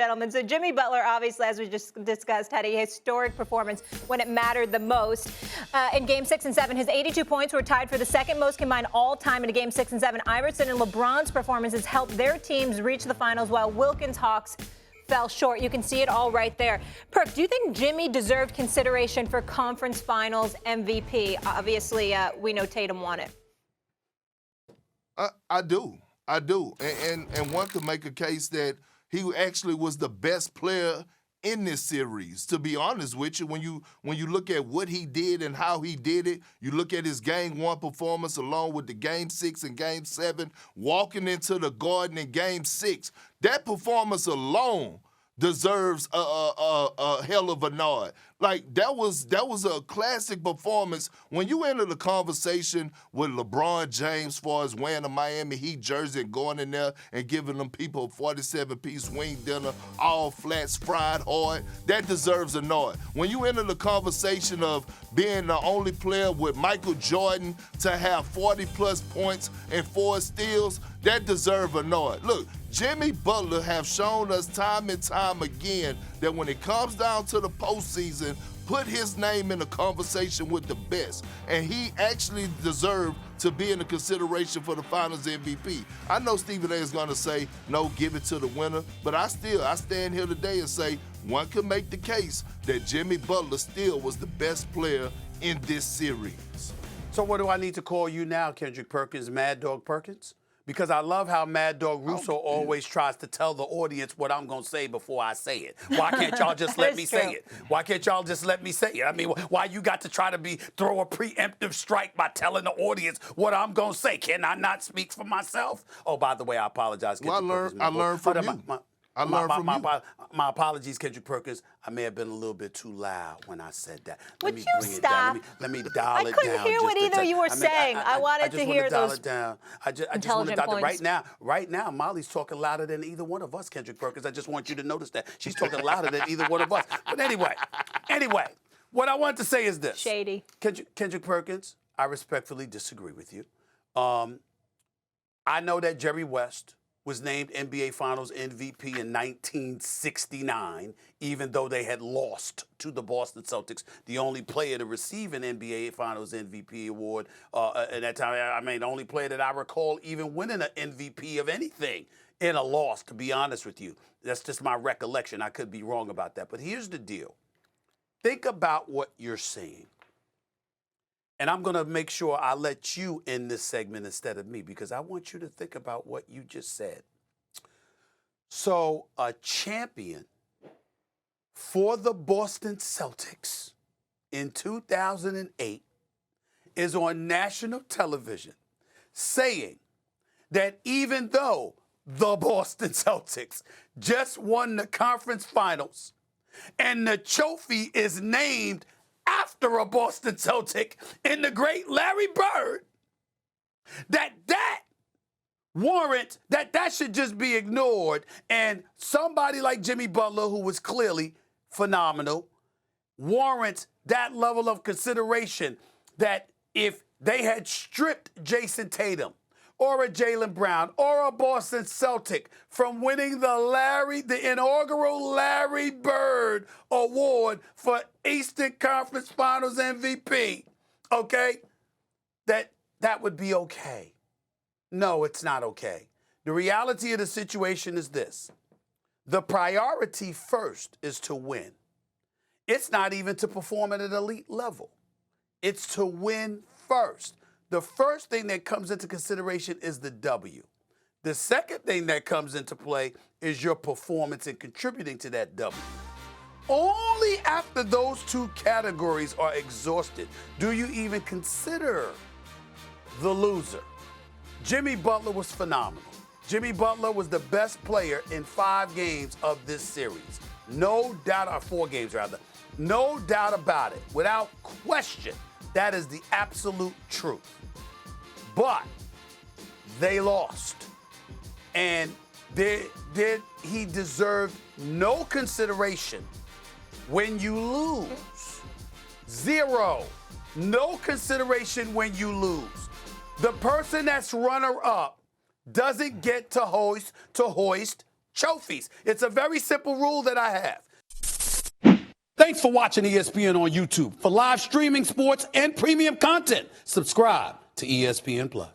gentlemen. So Jimmy Butler, obviously, as we just discussed, had a historic performance when it mattered the most. In Game 6 and 7, his 82 points were tied for the second most combined all-time in a Game 6 and 7. Iverson and LeBron's performances helped their teams reach the finals, while Wilkins' Hawks fell short. You can see it all right there. Perk, do you think Jimmy deserved consideration for Conference Finals MVP? Obviously, we know Tatum won it. I do. And one could make a case that he actually was the best player in this series. To be honest with you, when you look at what he did and how he did it, you look at his Game 1 performance along with the Game 6 and Game 7, walking into the Garden in Game 6, that performance alone deserves a hell of a nod. Like, that was a classic performance. When you enter the conversation with LeBron James as far as wearing a Miami Heat jersey and going in there and giving them people a 47-piece wing dinner, all flats, fried hard, that deserves a nod. When you enter the conversation of being the only player with Michael Jordan to have 40-plus points and 4 steals, that deserves a nod. Look, Jimmy Butler have shown us time and time again that when it comes down to the postseason, put his name in the conversation with the best. And he actually deserved to be in the consideration for the Finals MVP. I know Stephen A. is going to say, no, give it to the winner. But I stand here today and say one could make the case that Jimmy Butler still was the best player in this series. So what do I need to call you now, Kendrick Perkins, Mad Dog Perkins? Because I love how Mad Dog Russo always tries to tell the audience what I'm going to say before I say it. Why can't y'all just let me say it? Why can't y'all just let me say it? I mean, why you got to try to throw a preemptive strike by telling the audience what I'm going to say? Can I not speak for myself? Oh, by the way, I apologize. Well, I learned from you. My apologies, Kendrick Perkins. I may have been a little bit too loud when I said that. Would you stop? Let me dial it down. I couldn't hear what either you were saying. I wanted to hear those intelligent points. Right now, Molly's talking louder than either one of us, Kendrick Perkins. I just want you to notice that. She's talking louder than either one of us. But anyway, what I want to say is this. Shady. Kendrick Perkins, I respectfully disagree with you. I know that Jerry West was named NBA Finals MVP in 1969, even though they had lost to the Boston Celtics, the only player to receive an NBA Finals MVP award at that time. I mean, the only player that I recall even winning an MVP of anything in a loss, to be honest with you. That's just my recollection. I could be wrong about that. But here's the deal. Think about what you're saying. And I'm going to make sure I let you in this segment instead of me, because I want you to think about what you just said. So a champion for the Boston Celtics in 2008 is on national television saying that even though the Boston Celtics just won the conference finals and the trophy is named after a Boston Celtic in the great Larry Bird, that warrant, that should just be ignored. And somebody like Jimmy Butler, who was clearly phenomenal, warrants that level of consideration, that if they had stripped Jason Tatum or a Jaylen Brown or a Boston Celtic from winning the inaugural Larry Bird Award for Eastern Conference Finals MVP, okay, that would be okay. No, it's not okay. The reality of the situation is this. The priority first is to win. It's not even to perform at an elite level. It's to win first. The first thing that comes into consideration is the W. The second thing that comes into play is your performance in contributing to that W. Only after those two categories are exhausted do you even consider the loser. Jimmy Butler was phenomenal. Jimmy Butler was the best player in 5 games of this series. No doubt, or 4 games rather. No doubt about it. Without question, that is the absolute truth. But they lost. And he deserved no consideration when you lose. 0. No consideration when you lose. The person that's runner-up doesn't get to hoist trophies. It's a very simple rule that I have. Thanks for watching ESPN on YouTube. For live streaming sports and premium content, subscribe to ESPN+.